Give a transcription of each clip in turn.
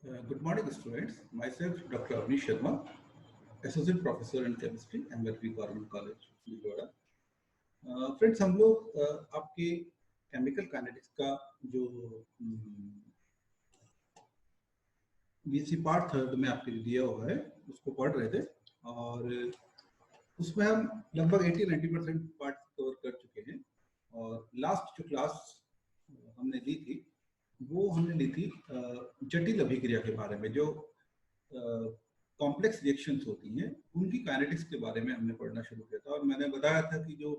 Good morning, students. Myself, Dr. Avnish Sharma, Associate Professor in Chemistry, MLP Government College, Vijayawada. Friends, हम लोग आपके chemical kinetics का जो BC part third में आपके दिया हुआ है उसको पढ़ रहे थे और उसमें हम लगभग 80-90% पार्ट कवर कर चुके हैं। और लास्ट जो क्लास हमने ली थी वो हमने ली थी जटिल अभिक्रिया के बारे में, जो कॉम्प्लेक्स रिएक्शंस होती हैं उनकी काइनेटिक्स के बारे में हमने पढ़ना शुरू किया था। और मैंने बताया था कि जो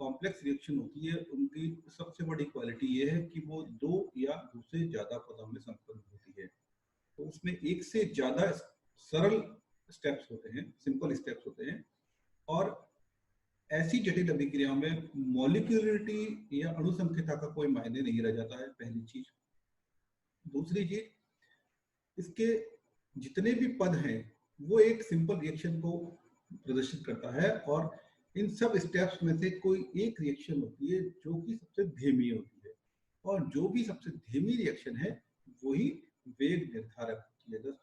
कॉम्प्लेक्स रिएक्शन होती है उनकी सबसे बड़ी क्वालिटी ये है कि वो दो या दो से ज्यादा पदों में संपन्न होती है। तो उसमें एक से ज्यादा सरल स्टेप्स होते हैं, सिंपल स्टेप्स होते हैं। और ऐसी जटिल अभिक्रियाओं में मॉलिक्यूलरिटी या अणुसंख्यता का कोई मायने नहीं रह जाता है, पहली चीज। दूसरी चीज, इसके जितने भी पद हैं वो एक सिंपल रिएक्शन को प्रदर्शित करता है और इन सब स्टेप्स में से कोई एक रिएक्शन होती है जो कि सबसे धीमी होती है, और जो भी सबसे धीमी रिएक्शन है वही वेग निर्धारक होती है। The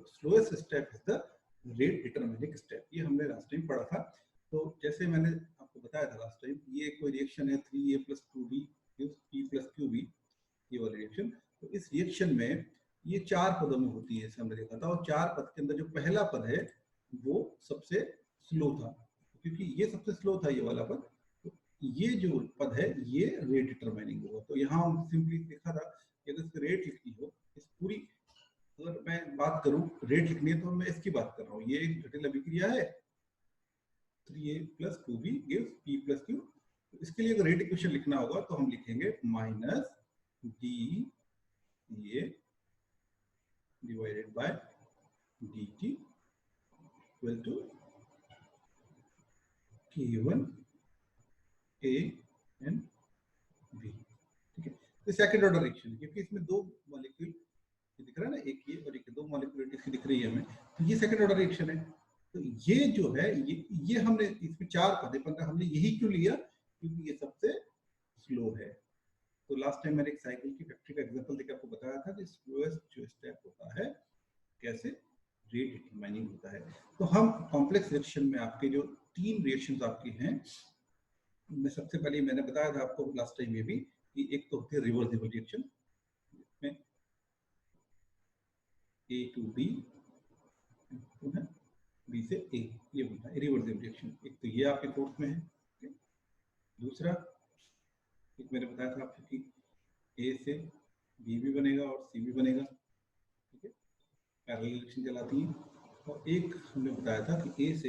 slowest step is the rate determining step. ये हमने लास्ट टाइम पढ़ा था। तो जैसे मैंने आपको बताया था लास्ट टाइम, ये कोई रिएक्शन है 3A + 2B P + QB, ये वाली रिएक्शन। तो इस रिएक्शन में ये चार पदों में होती है, हमने देखा था। और चार पद के अंदर जो पहला पद है वो सबसे स्लो था, क्योंकि ये सबसे स्लो था ये वाला पद। तो ये जो पद है ये रेट डिटरमाइनिंग होगा। तो यहाँ हम सिंपली देखा था कि अगर इसकी रेट लिखनी हो, इस पूरी अगर मैं बात करूं रेट लिखनी है तो मैं इसकी बात कर रहा हूँ। ये एक जटिल अभिक्रिया है, 3A + 2B gives P + Q। तो इसके लिए अगर रेट इक्वेशन लिखना होगा तो हम लिखेंगे -dA divided by dt equal to K1 A and B। ठीक है, तो सेकंड ऑर्डर रिएक्शन है क्योंकि इसमें दो मॉलिक्यूल दिख रहा है ना, एक ये और एक, दो मॉलिक्यूलिटी दिख रही है हमें, तो ये सेकंड ऑर्डर रिएक्शन है। तो ये जो है ये हमने इसमें चार पद है, 15, हमने यही क्यों लिया क्योंकि ये सबसे स्लो है। तो लास्ट टाइम मैंने एक साइकिल की फैक्ट्री का एग्जांपल देकर आपको बताया था कि स्लोएस्ट जो स्टेप होता है कैसे रेट डिटरमाइनिंग होता है। तो हम कॉम्प्लेक्स रिएक्शन में आपके जो तीन रिएक्शंस आपकी हैं, मैं सबसे पहले मैंने बताया था आपको लास्ट टाइम ये भी कि एक तो होती है रिवर्सिबल रिएक्शन, जिसमें A to B, B से A, ये बनता है रिवर्सिबल रिएक्शन। एक तो ये आपके कोर्स में है। दूसरा एक मैंने बताया था आपको कि A से B भी बनेगा और C भी बनेगा, ठीक है, पैरेलल रिएक्शन कहलाती है। और एक हमने बताया था कि A से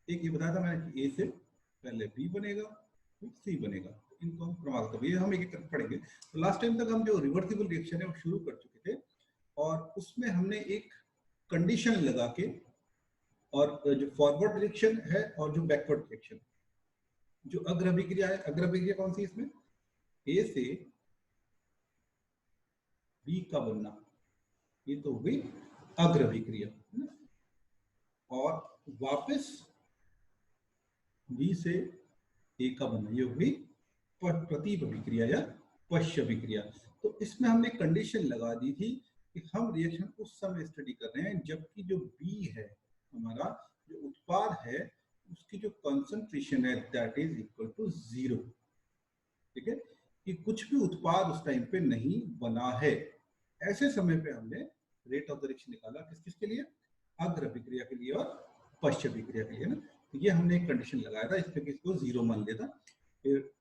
एक ये बताया था मैंने कि A से पहले B बनेगा फिर C बनेगा। इनको हम क्रमागत, ये हम एक एक करके पढ़ेंगे। तो लास्ट टाइम तक हम जो रिवर्सिबल रिएक्शन है वो शुरू कर चुके थे और उसमें हमने एक कंडीशन लगा के, और जो फॉरवर्ड रिएक्शन है और जो बैकवर्ड रिएक्शन, जो अग्र अभिक्रिया है, अग्र अभिक्रिया कौन सी इसमें, A से B का बनना, ये तो हो गई अग्र अभिक्रिया। और वापस B से A का बनना, ये हो गई प्रतीप अभिक्रिया या पश्च अभिक्रिया। तो इसमें हमने कंडीशन लगा दी थी कि हम रिएक्शन उस समय स्टडी कर रहे हैं जबकि जो B है हमारा, जो उत्पाद है उसकी जो कंसंट्रेशन है दैट इज इक्वल टू 0। ठीक है, कि कुछ भी उत्पाद उस टाइम पे नहीं बना है। ऐसे समय पे हमने रेट ऑफ द रिएक्शन निकाला, किस किस के लिए, अग्र अभिक्रिया के लिए और पश्च अभिक्रिया के लिए ना। तो ये हमने एक कंडीशन लगाया था इसमें कि इसको 0 मान लिया था। फिर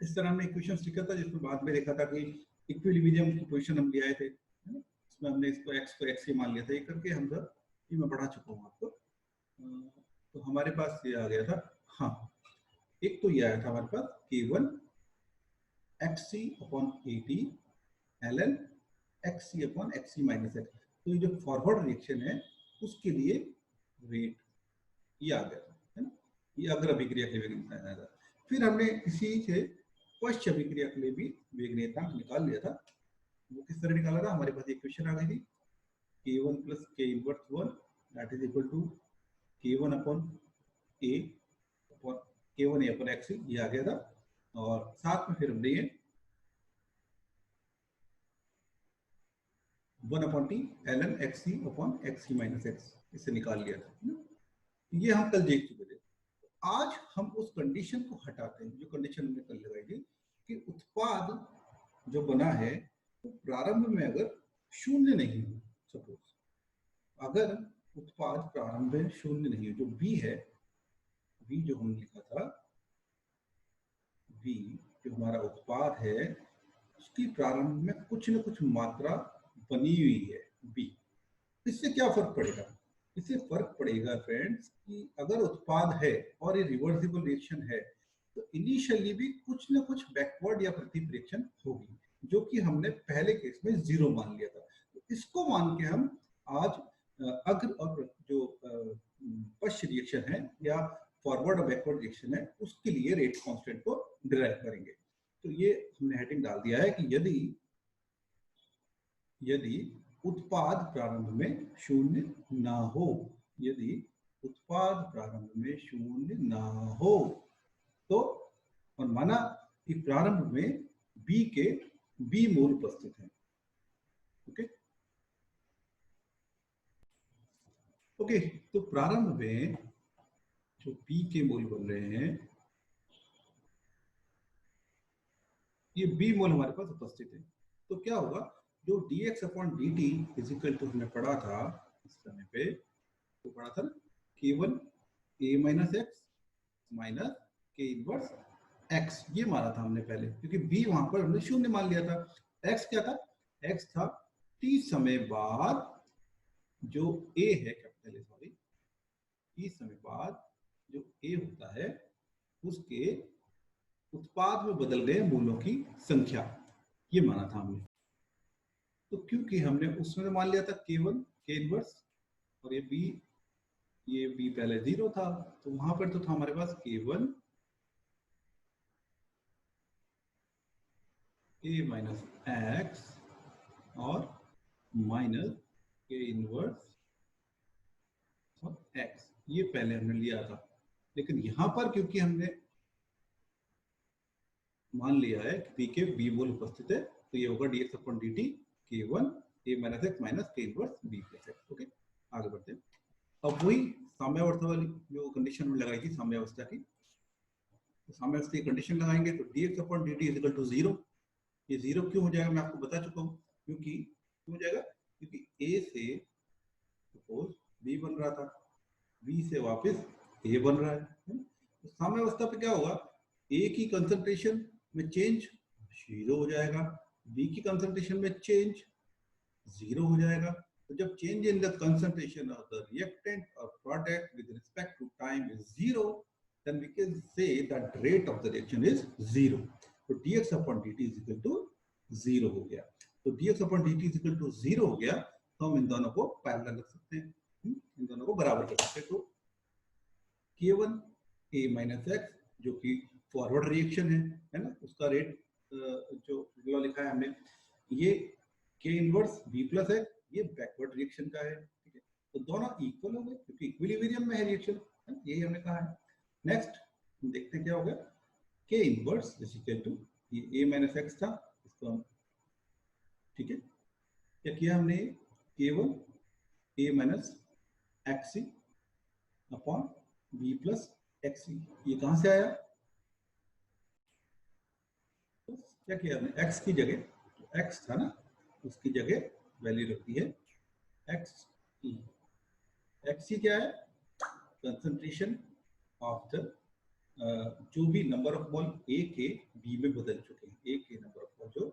इस तरह हमने इक्वेशन लिखा था जिसमें बाद में देखा था कि इक्विलिब्रियम की पोजीशन हम ले आए थे, इसमें हमने इसको x को x ही मान लिया था। ये करके हम सब ये मैं पढ़ा चुका हूँ आपको। तो हमारे पास ये आ गया था, हाँ एक तो ये आया था हमारे पास K1 XC/AT ln XC/XC - X। तो ये जो फॉरवर्ड रिएक्शन है उसके लिए रेट ये आ गया था, है ना, ये अग्र अभिक्रिया के लिए बताया था। फिर हमने इसी से पश्च अभिक्रिया के लिए भी वेग नियतांक निकाल लिया था। वो किस तरह निकाला था, हमारे पास एक क्वेश्चन आ गई थी K1 plus K inverse 1 that is equal to K1 upon A upon K1 A upon XC, ये आ गया था। और साथ में फिर हमने ये 1 upon T ln XC upon XC minus X इसे निकाल लिया था। ये हम कल देख चुके थे। आज हम उस कंडीशन को हटाते हैं जो कंडीशन हमने कल लगाई थी कि उत्पाद जो बना है वो प्रारंभ में अगर शून्य नहीं हो, सपोज अगर उत्पाद प्रारंभ में शून्य नहीं हो, जो बी है, बी जो हमने लिखा था, बी जो हमारा उत्पाद है उसकी प्रारंभ में कुछ न कुछ मात्रा बनी हुई है बी। इससे क्या फर्क पड़ेगा? इससे फर्क पड़ेगा फ्रेंड्स कि अगर उत्पाद है और ये रिवर्सिबल रिएक्शन है तो इनिशियली भी कुछ न कुछ बैकवर्ड या प्रतिप रिएक्शन होगी, जो कि हमने पहले केस में 0 मान लिया था। तो इसको मान के हम आज अग्र और जो पश्च रिएक्शन है या फॉरवर्ड और बैकवर्ड रिएक्शन है उसके लिए रेट कांस्टेंट को डिराइव करेंगे। तो ये हमने हेडिंग डाल दिया है कि यदि उत्पाद प्रारंभ में शून्य ना हो, यदि उत्पाद प्रारंभ में शून्य ना हो तो, और माना कि प्रारंभ में बी के बी मोल उपस्थित हैं, ओके ओके, तो प्रारंभ में जो बी के मोल बन रहे हैं ये बी मोल हमारे पास उपस्थित है। तो क्या होगा, जो dx upon dt is equal to हमने पढ़ा था इस समय पे, तो पढ़ा था ना K1 A minus x minus K inverse x, ये माना था हमने पहले क्योंकि b वहां पर हमने शून्य मान लिया था। x क्या था? x था t समय बाद जो a है, कैपिटल ए सॉरी, t समय बाद जो a होता है उसके उत्पाद में बदल गए मूलों की संख्या, ये माना था हमने। तो क्योंकि हमने उसमें मान लिया था K1 K इनवर्स और ये b पहले 0 था, तो वहां पर तो था हमारे पास K1 A माइनस एक्स और माइनस K इनवर्स और x, ये पहले हमने लिया था। लेकिन यहां पर क्योंकि हमने मान लिया है कि p के b मोल उपस्थित है तो ये होगा dx upon dt K1 A minus x minus K inverse b plus x। Okay, आगे बढ़ते हैं। अब वही साम्यावस्था वाली जो कंडीशन में लगाई थी साम्यावस्था की, तो साम्यावस्था की कंडीशन लगाएंगे तो dx upon dt is equal to 0। ये 0 क्यों हो जाएगा मैं आपको बता चुका हूँ। क्योंकि क्यों हो जाएगा? क्योंकि a से सपोज b बन रहा था, b से वापस a बन रहा है। तो साम्यावस्था पे क्या होगा, a की कंसंट्रेशन में चेंज 0 हो जाएगा, b की कंसंट्रेशन में चेंज 0 हो जाएगा। तो जब change in the concentration of the reactant और product with respect to time is 0, then we can say that rate of the reaction is 0. तो dx upon dt is equal to 0 हो गया। तो dx upon dt is equal to 0 हो गया तो हम इन दोनों को पैरेलल रख सकते हैं, इन दोनों को बराबर कर सकते हैं। तो K1 A माइनस एक्स जो कि फॉरवर्ड रिएक्शन है ना, उसका रेट जो लिखा है हमने, ये K इनवर्स B प्लस है, ये बैकवर्ड रिएक्शन का है। ठीक है, तो दोनों इक्वल हो गए क्योंकि इक्विलिब्रियम में है रिएक्शन, यही हमने कहा है। नेक्स्ट देखते हैं क्या होगा, K inverse is equal to ये A माइनस एक्स था, इसको हम, ठीक है, क्या किया हमने, K1 A minus x upon B plus x, ये कहां से आया? तो क्या किया हमने, x की जगह, x था ना उसकी जगह वैल्यू रखती है x ई। x क्या है? कंसंट्रेशन ऑफ द जो भी नंबर ऑफ मोल A के B में बदल चुके हैं, A के नंबर ऑफ मोल जो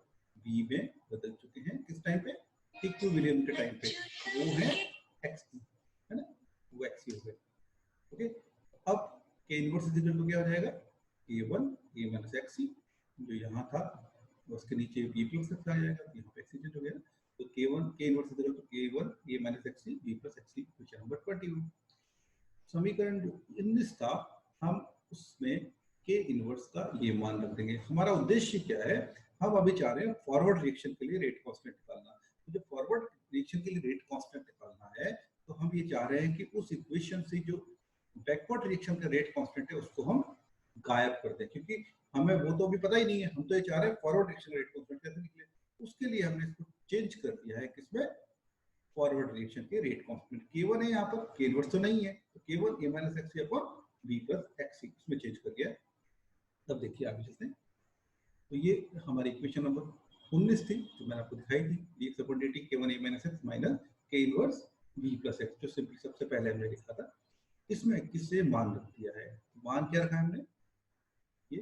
B में बदल चुके हैं किस टाइम पे? इक्विलिब्रियम के टाइम पे, वो है x, है ना, वो x हो गए। ओके, अब K inverse is equal to क्या हो जाएगा, K1 A माइनस एक्स जो यहाँ था उसके नीचे b प्लस एक्स आ जाएगा, यहाँ पे एक्स चेंज हो गया। तो K1 K inverse is equal to K1 A minus x b plus x, question number 21। समीकरण 19 था, हम उसमें K इनवर्स का ये मान रख देंगे। हमारा उद्देश्य क्या है, हम अभी चाह रहे हैं फॉरवर्ड रिएक्शन के लिए रेट कांस्टेंट निकालना। तो जो फॉरवर्ड रिएक्शन के लिए रेट कांस्टेंट निकालना है, तो हम ये चाह रहे हैं कि उस इक्वेशन से जो बैकवर्ड रिएक्शन का रेट कांस्टेंट है उसको हम गायब कर दें, क्योंकि हमें वो तो अभी पता ही नहीं है, हम तो ये चाह रहे हैं फॉरवर्ड रिएक्शन रेट कांस्टेंट कैसे निकले। उसके लिए हमने इसको चेंज कर दिया है किसमें, फॉरवर्ड रिएक्शन के रेट कांस्टेंट K1 है, यहाँ पर K इनवर्स तो नहीं है, तो K1 A minus XC upon B plus XC उसमें चेंज कर दिया। तब देखिए आगे चलते हैं। तो ये हमारी इक्वेशन नंबर 19 थी जो मैंने आपको दिखाई थी, dx upon dt K1 A minus X minus K inverse B plus X, जो सिंपली सबसे पहले हमने लिखा था। इसमें किससे मान रख दिया है, मान क्या रखा है हमने, ये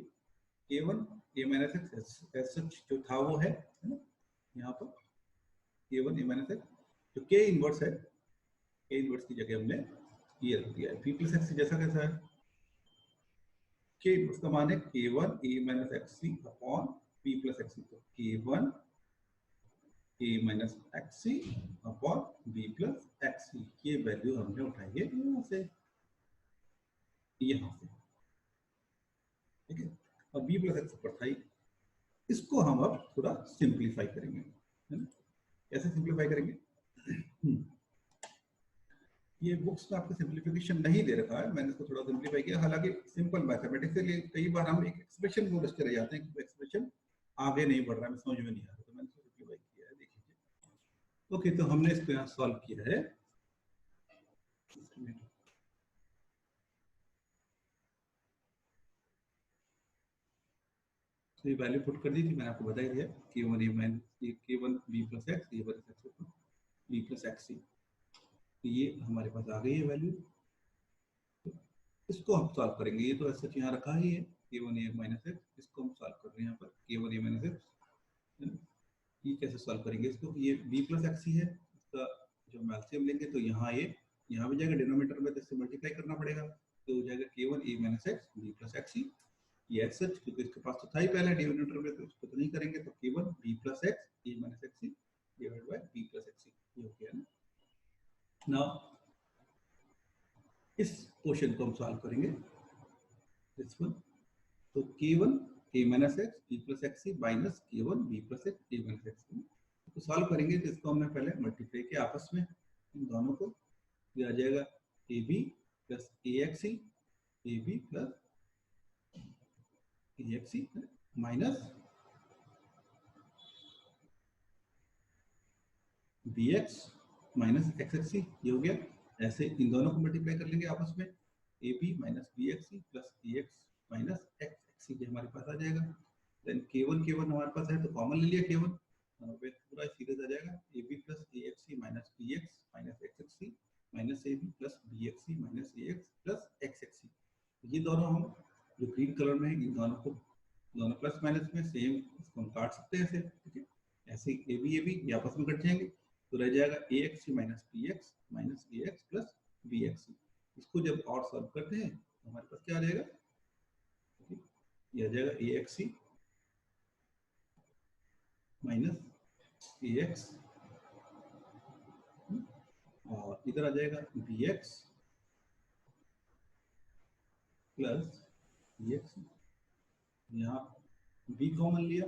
K1 A minus X सच जो था वो है ना, यहाँ पर K1 A minus X जो K इनवर्स है, K इनवर्स की जगह हमने ये रख दिया है B plus X जैसा कैसा है, K इनवर्स का मान है K1 A minus XC upon B plus XC, तो K1 A minus XC upon B plus XC, ये वैल्यू हमने उठाई है यहाँ से, ठीक है। अब B plus X पर था, इसको हम अब थोड़ा सिंप्लीफाई करेंगे, है ना। कैसे सिंप्लीफाई करेंगे, ये बुक्स में आपको सिंप्लीफिकेशन नहीं दे रखा है, मैंने इसको थोड़ा सिंप्लीफाई किया। हालांकि सिंपल मैथमेटिक्स के लिए कई बार हम एक एक्सप्रेशन बोल के रह जाते हैं कि एक्सप्रेशन आगे नहीं बढ़ रहा है, समझ में नहीं आ रहा, तो मैंने इसको सिंप्लीफाई किया है, देखिए। ओके, तो हमने इसको यहाँ सॉल्व किया है, तो ये वैल्यू पुट कर दी थी, मैंने आपको बता ही दिया K1 A minus K1 B plus X A plus X B plus XC, तो ये हमारे पास आ गई है वैल्यू। इसको हम सॉल्व करेंगे, ये तो ऐसा यहाँ रखा ही है K1 A minus X, इसको हम सॉल्व कर रहे हैं यहाँ पर K1 A minus X। ये कैसे सॉल्व करेंगे इसको, ये B plus XC है, इसका जो एलसीएम लेंगे तो यहाँ ये यहाँ भी जाएगा डिनोमिनेटर में, तो इससे मल्टीप्लाई करना पड़ेगा, तो हो जाएगा K1 A minus X B plus XC। ये एक्स एच क्योंकि इसके पास तो था ही पहले डिनोमिनेटर में, तो इसको तो नहीं करेंगे, तो K1 B plus X A minus XC divide by B plus XC, ये हो गया ना। नाउ इस क्वेश्चन को हम सॉल्व करेंगे, दिस वन, तो K1 A minus X B plus XC minus K1 B plus X A minus XC, तो सॉल्व करेंगे तो इसको हमने पहले मल्टीप्लाई किया आपस में इन दोनों को, ये आ जाएगा AB plus AXC AB plus AXC minus BX minus XXC, ये हो गया। ऐसे इन दोनों को मल्टीप्लाई कर लेंगे आपस में, AB minus BXC plus AX minus XXC, ये हमारे पास आ जाएगा। देन K1 हमारे पास है तो कॉमन ले लिया K1, पूरा सीरीज आ जाएगा AB plus AXC minus BX minus XXC minus AB plus BXC minus AX plus XXC, ये दोनों हम जो ग्रीन कलर में है इन दोनों को, दोनों प्लस माइनस में सेम, इसको हम काट सकते हैं ऐसे, ठीक है। ऐसे AB आपस में कट जाएंगे, तो रह जाएगा AXC minus BX minus AX plus BXC। इसको जब और सॉल्व करते हैं तो हमारे पास क्या आ जाएगा, ये आ जाएगा AXC माइनस AX और इधर आ जाएगा BX प्लस BXC, यहाँ B कॉमन लिया,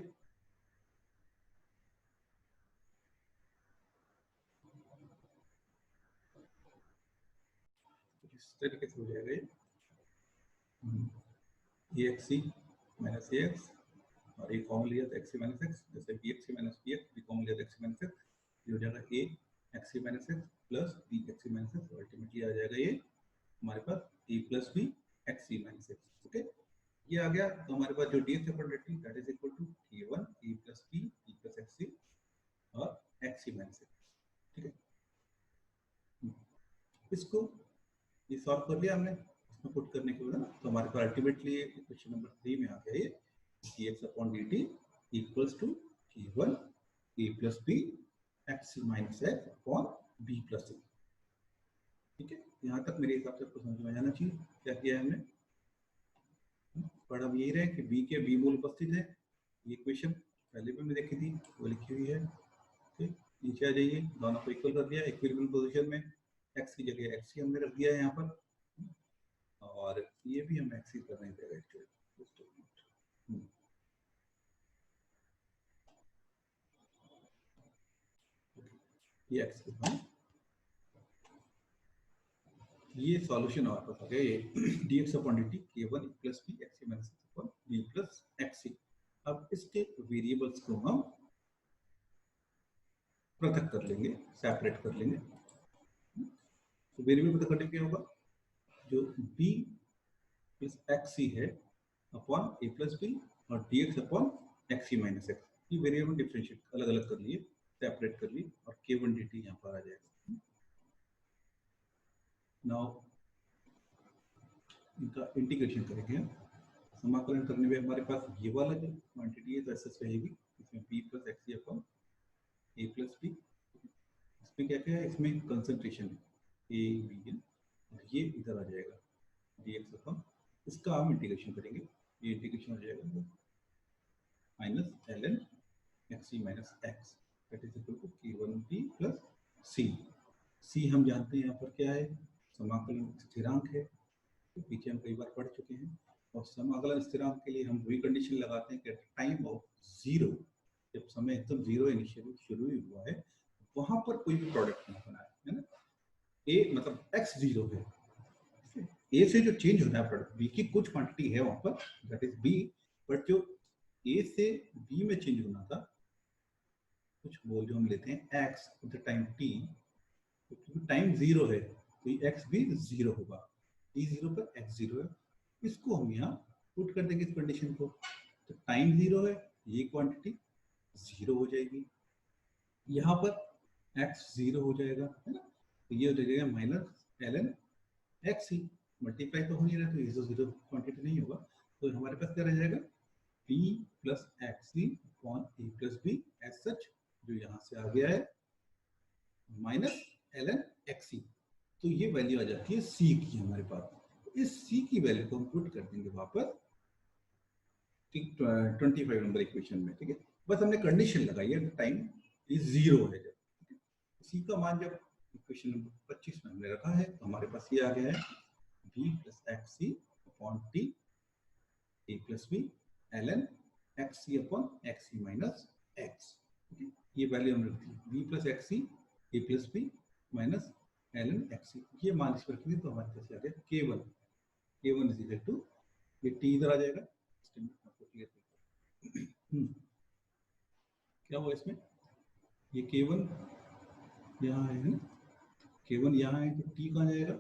इस तरीके से हो जाएगा ये AXC माइनस AX और एक कॉमन लिया तो XC माइनस X, जैसे BXC माइनस BX भी कॉमन लिया तो XC माइनस X, ये हो जाएगा AXC minus X plus BXC minus X, ultimately आ जाएगा ये हमारे पास A plus B XC minus X, okay. ये आ गया, तो हमारे पास जो dx upon dt that is equal to K1 A plus B B plus XC और XC माइनस X, ठीक है। इसको ये सॉल्व कर लिया हमने, इसमें पुट करने के बाद तो हमारे पास अल्टीमेटली क्वेश्चन नंबर 3 में आ गया ये dx upon dt equals to K1 A plus B XC minus X upon B plus C, ठीक है। यहाँ तक मेरे हिसाब से आपको समझ में आना चाहिए क्या किया है हमने, पर हम यही रहे कि B के B मूल उपस्थित है, ये इक्वेशन पहले भी हमने देखी थी वो लिखी हुई है, ठीक। नीचे आ जाइए, दोनों को इक्वल कर दिया इक्विलिब्रियम पोजीशन में, x की जगह XC हमने रख दिया है यहाँ पर, और ये भी हम XC कर रहे हैं एक्चुअली, ये एक्स के वन, ये सॉल्यूशन हमारे पास आ गया ये dx upon dt k1 plus b x minus upon b plus xc। अब इसके वेरिएबल्स को हम पृथक कर लेंगे, सेपरेट कर लेंगे। तो वेरिएबल पृथक करने क्या होगा, जो b प्लस xc है अपॉन a प्लस b और dx upon xc minus x, ये वेरिएबल डिफरेंशिएट अलग अलग कर लिए, सेपरेट कर लिए, और k1 dt यहाँ पर आ जाएगा। नाउ इनका इंटीग्रेशन करेंगे, समाकलन करने में हमारे पास ये वाला जो क्वांटिटी है वैसे रहेगी, इसमें b प्लस एक्स अपॉन ए प्लस बी, इसमें क्या क्या है, इसमें कंसंट्रेशन है ए बी है, और ये इधर आ जाएगा dx अपॉन, इसका हम इंटीग्रेशन करेंगे, ये इंटीग्रेशन हो जाएगा minus ln xc minus x that is equal to k1b plus c हम जानते हैं यहाँ पर क्या है, समाकलन स्थिरांक है, तो पीछे हम कई बार पढ़ चुके हैं। और समाकलन स्थिरांक के लिए हम वही कंडीशन लगाते हैं कि टाइम ऑफ जीरो, जब समय एकदम जीरो इनिशियली शुरू ही हुआ है, वहां पर कोई भी प्रोडक्ट नहीं बना है ना, ए मतलब एक्स जीरो है, ए से जो चेंज होना है प्रोडक्ट, बी की कुछ क्वांटिटी है वहां पर दैट इज बी, बट जो ए से बी में चेंज होना था, कुछ बोल जो हम लेते हैं x at the time T, क्योंकि टाइम जीरो है तो एक्स भी जीरो होगा, टी जीरो पर एक्स जीरो है, इसको हम यहाँ पुट कर देंगे इस कंडीशन को, तो टाइम जीरो है, ये क्वांटिटी जीरो हो जाएगी, यहाँ पर एक्स जीरो हो जाएगा, है ना, तो ये हो जाएगा माइनस ln एक्स ही, मल्टीप्लाई तो हो नहीं रहा, तो ये जीरो क्वांटिटी नहीं होगा, तो हमारे पास क्या रह जाएगा b प्लस एक्स सी अपॉन ए प्लस बी एज सच, जो यहाँ से आ गया है माइनस ln एक्स सी, तो ये वैल्यू आ जाती है c की हमारे पास, इस c की वैल्यू को हम पुट कर देंगे वापस 25 नंबर इक्वेशन में, ठीक है, बस हमने कंडीशन लगाई है टाइम इज जीरो है जब, c का मान जब इक्वेशन नंबर 25 में हमने रखा है, तो हमारे पास ये आ गया है b plus x C upon T A plus B ln x C upon x C minus X, ये वैल्यू हमने रखी b plus x C A plus B minus ln x C, ये मान इस पर रखी, तो हमारे पास आ गया k1 इज इक्वल टू, ये t इधर आ जाएगा, क्या हुआ इसमें, ये k1 यहाँ है ना, k1 यहाँ है, तो t कहाँ जाएगा,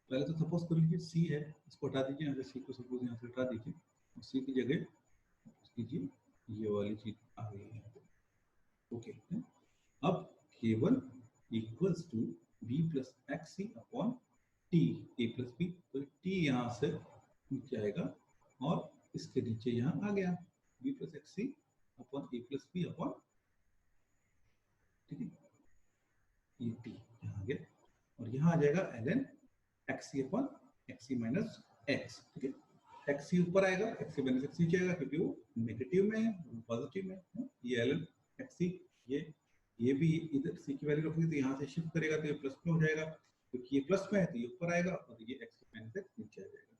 पहले तो सपोज कर लीजिए c है, इसको हटा दीजिए यहाँ से, c को सपोज यहाँ से हटा दीजिए, और c की जगह कीजिए ये वाली चीज आ गई है, ओके, अब k1 equals to b plus x C upon T A plus b, तो t यहाँ से नीचे आएगा और इसके नीचे यहाँ आ गया b प्लस एक्स सी अपॉन ए प्लस बी अपॉन, ठीक है, ये t यहाँ आ गया, और यहाँ आ जाएगा ln एक्स सी अपॉन एक्स सी माइनस एक्स, ठीक है, एक्स सी ऊपर आएगा, एक्स सी माइनस एक्स नीचे आएगा, क्योंकि वो नेगेटिव में है, पॉजिटिव में है, ये ln एक्स सी, ये भी इधर सी की वैल्यू रखोगे तो यहाँ से शिफ्ट करेगा तो ये प्लस में हो जाएगा, क्योंकि ये प्लस में है तो ये ऊपर आएगा, और ये एक्स माइनस एक्स नीचे आ जाएगा,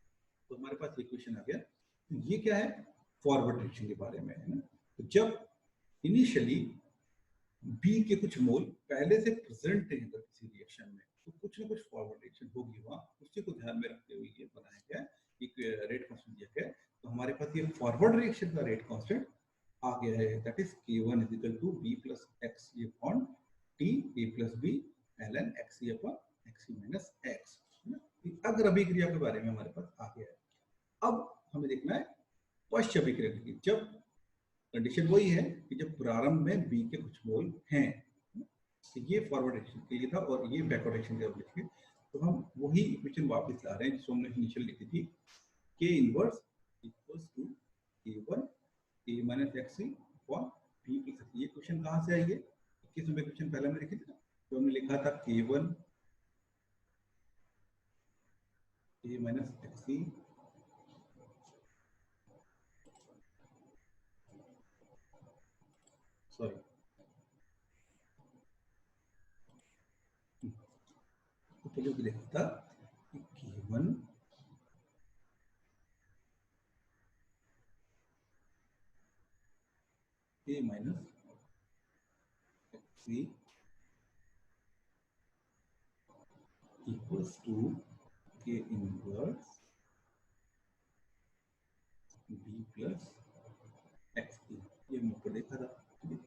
तो हमारे पास ये इक्वेशन आ गया। तो ये क्या है, फॉरवर्ड डायरेक्शन के बारे में है ना, तो जब इनिशियली बी के कुछ मोल पहले से प्रेजेंट है अगर किसी रिएक्शन में, तो कुछ ना कुछ फॉरवर्ड रिएक्शन होगी वहाँ, उसी को ध्यान में रखते हुए ये बनाया गया, एक रेट कांस्टेंट दिया गया, तो हमारे पास ये फॉरवर्ड रिएक्शन का रेट कांस्टेंट आ गया है, that is k1 is equal to b plus x C upon t a plus b ln x C upon x C minus x, अग्र अभिक्रिया के बारे में हमारे पास आ गया है। अब हमें देखना है पश्च अभिक्रिया की, जब कंडीशन वही है कि जब प्रारंभ में बी के कुछ मोल हैं, तो ये फॉरवर्ड एक्शन के लिए था और ये बैकवर्ड एक्शन के लिए, तो हम वही इक्वेशन वापस ला रहे हैं जिसको हमने इनिशियल लिखी थी, k inverse equals to k1 a minus x C upon b plus x, ये क्वेश्चन कहाँ से आई है, 21 नंबर क्वेश्चन पहले हमने लिखी थी ना, तो हमने लिखा था k1 a minus x c sorry, तो पहले भी लिखा था k1 a a minus xc equals to k inverse b plus xp। ये हमने ऊपर देखा था, ठीक है।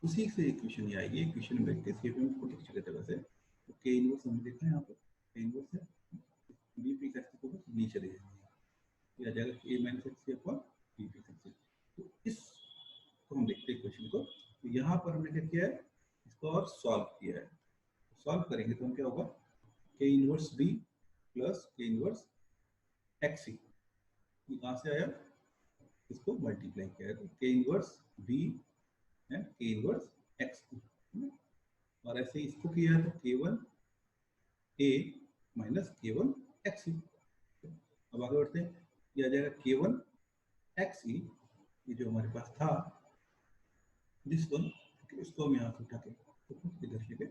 उसी से इक्वेशन ये आई है, इक्वेशन में कैसे हम इसको लिख चुके थे वैसे। तो k इनवर्स हमने देखा है यहाँ पर, k इनवर्स है b प्लस x को बस b चले जाएंगे, ये आ जाएगा a minus x upon b plus x। तो इस तो हम देखते हैं क्वेश्चन को। तो यहाँ पर हमने क्या किया है, इसको और सॉल्व किया है। सॉल्व करेंगे तो हम क्या होगा, k inverse b plus k inverse xc, ये कहाँ से आया, इसको मल्टीप्लाई किया है तो k inverse b and k inverse xc। और ऐसे ही इसको किया है तो k1 a minus k1 xc। अब आगे बढ़ते हैं, ये आ जाएगा k1 xc, ये जो हमारे पास था दिस वन, इसको हम यहाँ से उठा के इधर लेके,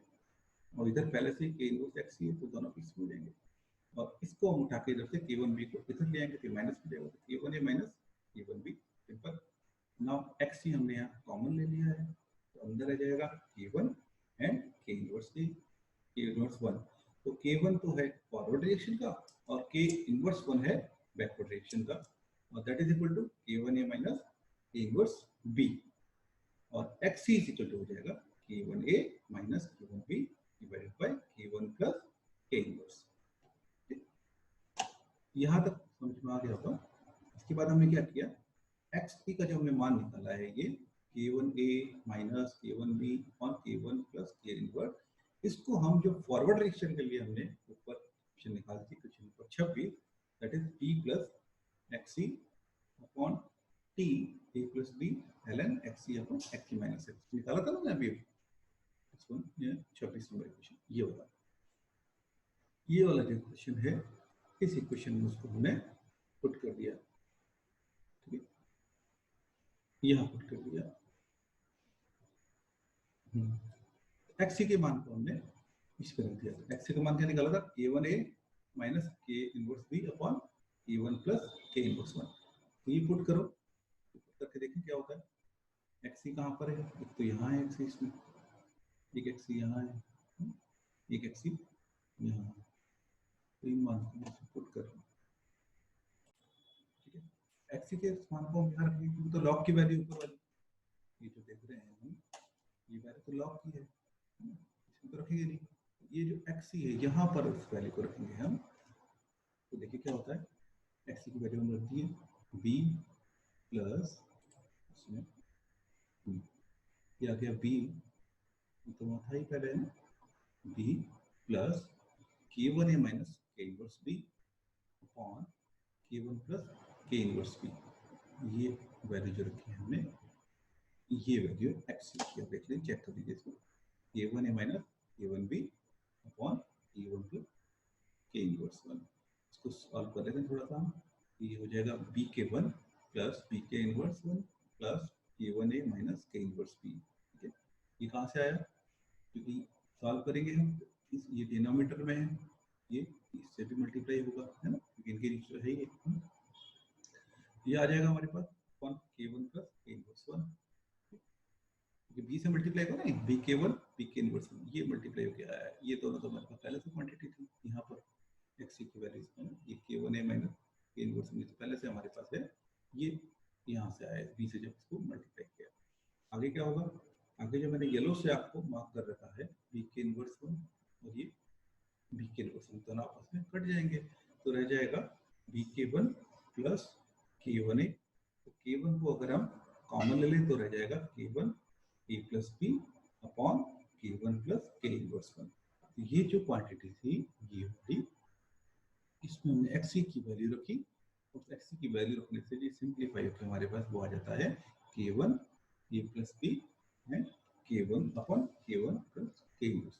और इधर पहले से k इनवर्स xc है तो दोनों फिक्स हो जाएंगे, और इसको हम उठा के इधर से k1b को इधर ले आएंगे तो माइनस हो जाएगा, तो k1a minus k1b simple. Now xc हमने यहाँ कॉमन ले लिया है तो अंदर आ जाएगा k1 and k inverse a, k inverse 1। तो k1 तो है फॉरवर्ड डायरेक्शन का और k इनवर्स 1 है बैकवर्ड डायरेक्शन का, और that is equal to k1a minus k inverse b, और xc इज इक्वल टू हो जाएगा k1a minus k1b divided by k1 plus k inverse. यहाँ तक समझ में आ गया होगा। इसके बाद हमने क्या किया, xp का जो हमने मान निकाला है ये k1a माइनस k1b और k1 प्लस k इनवर्स, इसको हम जो फॉरवर्ड डायरेक्शन के लिए हमने ऊपर क्वेश्चन निकाली थी, question number 26, that is p plus xc upon t a plus b ln xc upon xc minus x निकाला था ना अभी, इसको ये 26 नंबर क्वेश्चन ये वाला जो क्वेश्चन है, इस इक्वेशन में उसको हमने पुट कर दिया, ठीक है, यहाँ पुट कर दिया। xc के मान को हमने इस पर रख दिया, xc का मान क्या निकाला था, k1a minus k inverse b upon k1 plus k inverse 1। तो ये पुट करो, पुट करके देखें क्या होता है। xc कहाँ पर है, एक तो यहाँ है xc, इसमें एक xc यहाँ है, एक xc यहाँ, तो इन मान को पुट कर, ठीक है। xc के मान को हम यहाँ रखेंगे क्योंकि तो लॉग की वैल्यू ऊपर वाली ये जो देख रहे हैं हम, ये वैल्यू तो लॉग की है, इसमें तो रखेंगे नहीं, ये जो xc है यहाँ पर उस वैल्यू को रखेंगे हम। तो देखिए क्या होता है, xc की वैल्यू हम रख दिए b प्लस इसमें ये आ गया b, तो वहाँ था ही पहले ना, b plus k1a minus k inverse b upon k1 plus k inverse b, ये वैल्यू जो रखी है हमने, ये वैल्यू xc की, आप देख लीजिए, चेक कर लीजिए इसको, k1a minus k1b upon k1 plus k inverse 1। इसको सॉल्व कर लेते हैं थोड़ा सा हम, ये हो जाएगा bk1 plus bk inverse 1 plus k1a minus k inverse b, ठीक है। ये कहाँ से आया, क्योंकि सॉल्व करेंगे हम इस, ये डिनोमिनेटर में है, ये इससे भी मल्टीप्लाई होगा, है ना, क्योंकि इनके नीचे है ये आ जाएगा हमारे पास upon k1 plus k inverse 1, b से मल्टीप्लाई करो ना, bk1 bk इनवर्स 1, ये मल्टीप्लाई हो गया है, ये दोनों तो हमारे पास पहले से क्वांटिटी थी यहाँ पर xc की वैल्यू है, ये k1a माइनस k इनवर्स 1 तो पहले से हमारे पास है, ये यहाँ से आया b से जब इसको मल्टीप्लाई किया। आगे क्या होगा, आगे जो मैंने येलो से आपको मार्क कर रखा है bk इनवर्स 1 और ये bk इनवर्स 1 दोनों आपस में कट जाएंगे, तो रह जाएगा bk1 प्लस k1a, तो k1 को अगर हम कॉमन ले लें तो रह जाएगा k1 a plus b upon k1 plus k inverse 1। ये जो क्वांटिटी थी ये वाली, इसमें हमने xc की वैल्यू रखी, और xc की वैल्यू रखने से ये सिंप्लीफाई होकर हमारे पास वो आ जाता है k1 a plus b and k1 upon k1 plus k inverse.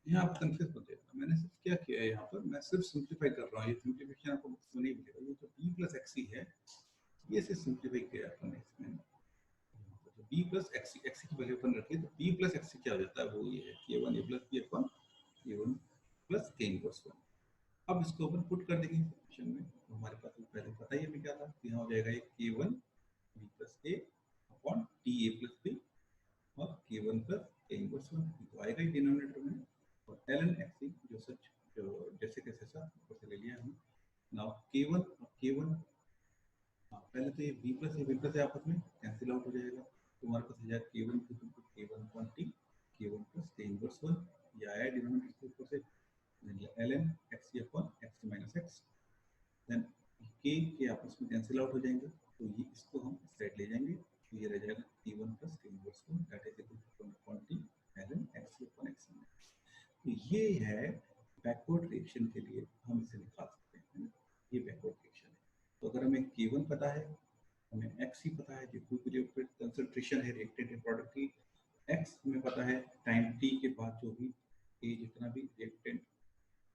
यहाँ आप कंफ्यूज मत होइएगा, मैंने सिर्फ क्या किया है, यहाँ पर मैं सिर्फ सिंप्लीफाई कर रहा हूँ, ये सिंप्लीफिकेशन आपको बुक्स में नहीं मिलेगा, ये जो b प्लस xc है ये से सिंप्लीफाई किया अपन ने इसमें, b प्लस xc, xc की वैल्यू अपन रखिए तो b प्लस xc क्या हो जाता है, वो ये है k1 a plus b upon k1 plus k inverse 1। अब इसको अपन पुट कर देंगे इक्वेशन में, तो हमारे पास पहले पता ही हमें क्या था, यहाँ हो जाएगा k1 b plus a upon t a plus b और k1 प्लस k इनवर्स 1, तो आएगा ही डिनोमिनेटर में, और ln xc जो सच जो जैसे कैसे सा ऊपर से ले लिया हमने। नाउ k1 और k1, पहले तो ये b प्लस a आपस में कैंसिल आउट हो जाएगा, तो हमारे पास हो जाएगा k1 k1 upon t k1 plus k inverse 1, ये आया डिनोमिनेटर के ऊपर से, ln xc upon x minus x, then के आपस में कैंसिल आउट हो जाएंगे, तो ये इसको हम इस साइड ले जाएंगे, तो ये रह जाएगा k1 plus k inverse 1 that is equal to 1 upon t ln xc upon x minus. तो ये है बैकवर्ड रिएक्शन के लिए हम इसे निकाल सकते हैं, ये बैकवर्ड रिएक्शन है। तो अगर हमें k1 पता है, हमें xc पता है जो इक्विलिब्रियम कंसंट्रेशन है रिएक्टेंट प्रोडक्ट की, x हमें पता है टाइम t के बाद जो भी a जितना भी रिएक्टेंट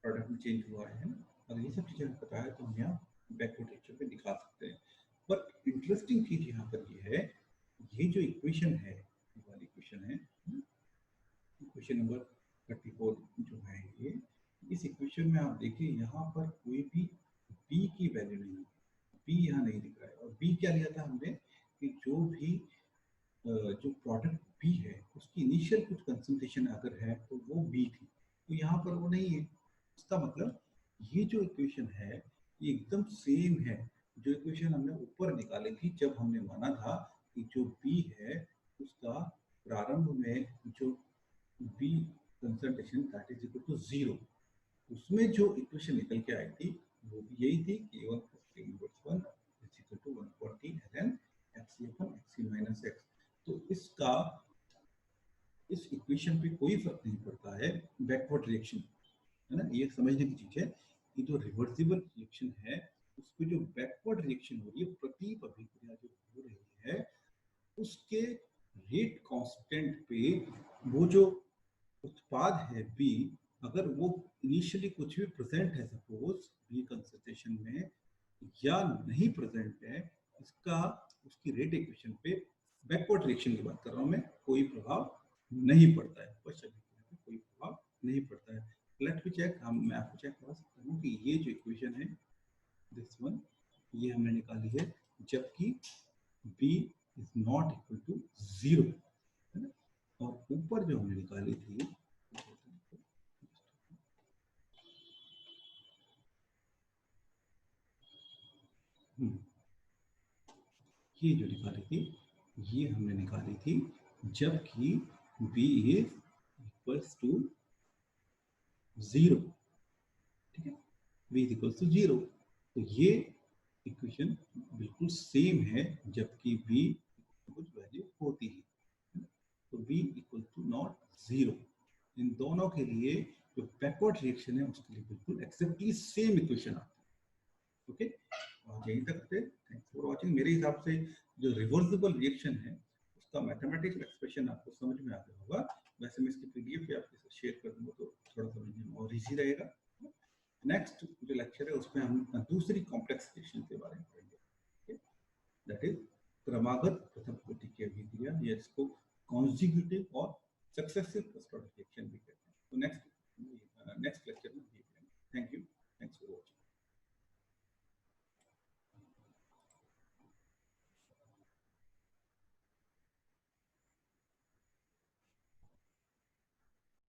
प्रोडक्ट में चेंज हुआ है ना, अगर ये सब चीजें हमें पता है तो हम यहाँ बैकवर्ड रिएक्शन पे दिखा सकते हैं। बट इंटरेस्टिंग चीज यहाँ पर ये है, ये जो इक्वेशन है, ये वाली इक्वेशन है, इक्वेशन नंबर 34 जो है ये, इस इक्वेशन में आप देखिए यहाँ पर कोई भी b की वैल्यू नहीं है, b यहाँ नहीं दिख रहा है, और b क्या लिया था हमने कि जो भी जो प्रोडक्ट b है उसकी इनिशियल कुछ कंसंट्रेशन अगर है तो वो b थी, तो यहाँ पर वो नहीं है। इसका मतलब ये जो इक्वेशन है ये एकदम सेम है जो इक्वेशन हमने ऊपर निकाली थी, जब हमने माना था कि जो b है उसका प्रारंभ में जो b concentration that is equal to 0, उसमें जो इक्वेशन निकल के आई थी वो भी यही थी k1 plus k inverse 1 is equal to 140 ln xc upon xc minus x। तो इसका इस इक्वेशन पे कोई फर्क नहीं पड़ता है बैकवर्ड रिएक्शन, है ना, ये समझने की चीज है कि जो रिवर्सिबल रिएक्शन है उसमें जो बैकवर्ड रिएक्शन हो रही है, प्रतीप अभिक्रिया जो हो रही है उसके रेट कांस्टेंट पे वो जो उत्पाद है बी, अगर वो इनिशियली कुछ भी प्रेजेंट है सपोज बी कंसंट्रेशन में या नहीं प्रेजेंट है, इसका उसकी रेट इक्वेशन पे बैकवर्ड रिएक्शन की बात कर रहा हूं मैं, कोई प्रभाव नहीं पड़ता है, बस अभी कोई प्रभाव नहीं पड़ता है। लेट मी चेक, हम मैं आपको चेक करा सकता हूँ कि ये जो इक्वेशन है दिस वन, ये हमने निकाली है जबकि b is not equal to 0, है ना, और ऊपर जो हमने निकाली थी ये जो निकाली थी, ये हमने निकाली थी जबकि b इज इक्वल्स टू 0, ठीक है, b इज इक्वल्स टू 0, तो ये इक्वेशन बिल्कुल सेम है जबकि b कुछ वैल्यू होती है, तो b इक्वल टू नॉट 0, इन दोनों के लिए जो बैकवर्ड रिएक्शन है उसके लिए बिल्कुल एक्जेक्टली सेम इक्वेशन आती है। ओके, यहीं तक थे, थैंक्स फॉर वाचिंग। मेरे हिसाब से जो रिवर्सिबल रिएक्शन है उसका मैथमेटिकल एक्सप्रेशन आपको समझ में आ गया होगा, वैसे मैं इसकी पीडीएफ भी आपके साथ शेयर कर दूंगा तो थोड़ा समझने में और इजी रहेगा। नेक्स्ट जो लेक्चर है उसमें हम दूसरी कॉम्प्लेक्स रिएक्शन के बारे में पढ़ेंगे, दैट इज क्रमागत प्रथम कोटि की अभिक्रिया, या इसको कॉन्जिक्यूटिव और सक्सेसिव रिएक्शन भी कहते हैं।